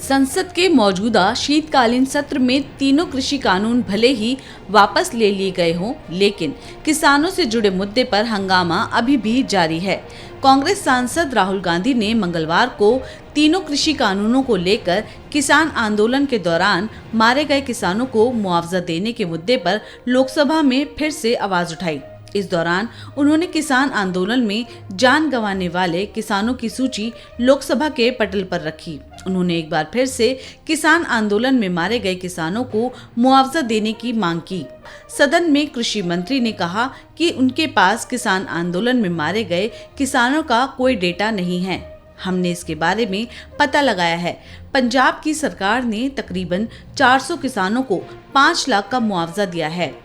संसद के मौजूदा शीतकालीन सत्र में तीनों कृषि कानून भले ही वापस ले लिए गए हों, लेकिन किसानों से जुड़े मुद्दे पर हंगामा अभी भी जारी है। कांग्रेस सांसद राहुल गांधी ने मंगलवार को तीनों कृषि कानूनों को लेकर किसान आंदोलन के दौरान मारे गए किसानों को मुआवजा देने के मुद्दे पर लोकसभा में फिर से आवाज उठाई। इस दौरान उन्होंने किसान आंदोलन में जान गंवाने वाले किसानों की सूची लोकसभा के पटल पर रखी। उन्होंने एक बार फिर से किसान आंदोलन में मारे गए किसानों को मुआवजा देने की मांग की। सदन में कृषि मंत्री ने कहा कि उनके पास किसान आंदोलन में मारे गए किसानों का कोई डेटा नहीं है। हमने इसके बारे में पता लगाया है। पंजाब की सरकार ने तकरीबन 400 किसानों को 5 लाख का मुआवजा दिया है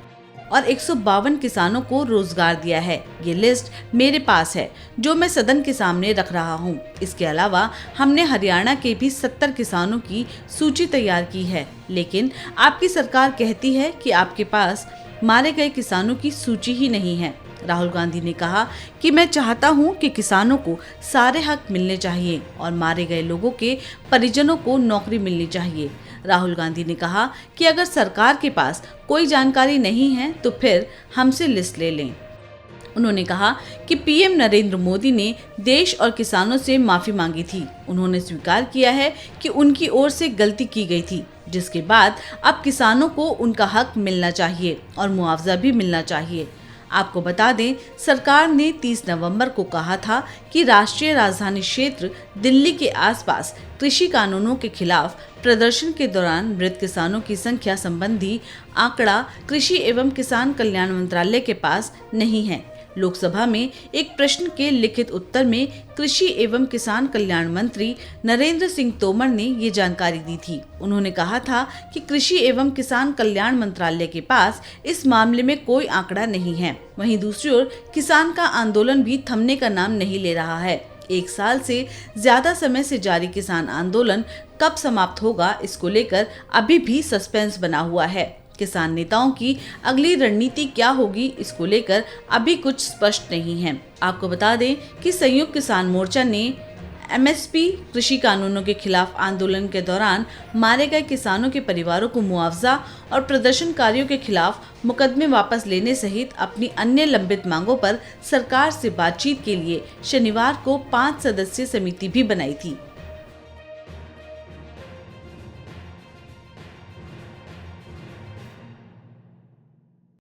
और 152 किसानों को रोजगार दिया है। ये लिस्ट मेरे पास है जो मैं सदन के सामने रख रहा हूँ। इसके अलावा हमने हरियाणा के भी 70 किसानों की सूची तैयार की है, लेकिन आपकी सरकार कहती है कि आपके पास मारे गए किसानों की सूची ही नहीं है। राहुल गांधी ने कहा कि मैं चाहता हूं कि किसानों को सारे हक मिलने चाहिए और मारे गए लोगों के परिजनों को नौकरी मिलनी चाहिए। राहुल गांधी ने कहा कि अगर सरकार के पास कोई जानकारी नहीं है तो फिर हमसे लिस्ट ले लें। उन्होंने कहा कि पीएम नरेंद्र मोदी ने देश और किसानों से माफी मांगी थी। उन्होंने स्वीकार किया है कि उनकी ओर से गलती की गई थी, जिसके बाद अब किसानों को उनका हक मिलना चाहिए और मुआवजा भी मिलना चाहिए। आपको बता दें, सरकार ने 30 नवंबर को कहा था कि राष्ट्रीय राजधानी क्षेत्र दिल्ली के आसपास कृषि कानूनों के खिलाफ प्रदर्शन के दौरान मृत किसानों की संख्या संबंधी आंकड़ा कृषि एवं किसान कल्याण मंत्रालय के पास नहीं है। लोकसभा में एक प्रश्न के लिखित उत्तर में कृषि एवं किसान कल्याण मंत्री नरेंद्र सिंह तोमर ने ये जानकारी दी थी। उन्होंने कहा था कि कृषि एवं किसान कल्याण मंत्रालय के पास इस मामले में कोई आंकड़ा नहीं है। वहीं दूसरी ओर किसान का आंदोलन भी थमने का नाम नहीं ले रहा है। 1 साल से ज्यादा समय से जारी किसान आंदोलन कब समाप्त होगा, इसको लेकर अभी भी सस्पेंस बना हुआ है। किसान नेताओं की अगली रणनीति क्या होगी, इसको लेकर अभी कुछ स्पष्ट नहीं है। आपको बता दें कि संयुक्त किसान मोर्चा ने एमएसपी कृषि कानूनों के खिलाफ आंदोलन के दौरान मारे गए किसानों के परिवारों को मुआवजा और प्रदर्शनकारियों के खिलाफ मुकदमे वापस लेने सहित अपनी अन्य लंबित मांगों पर सरकार से बातचीत के लिए शनिवार को 5 सदस्यीय समिति भी बनाई थी।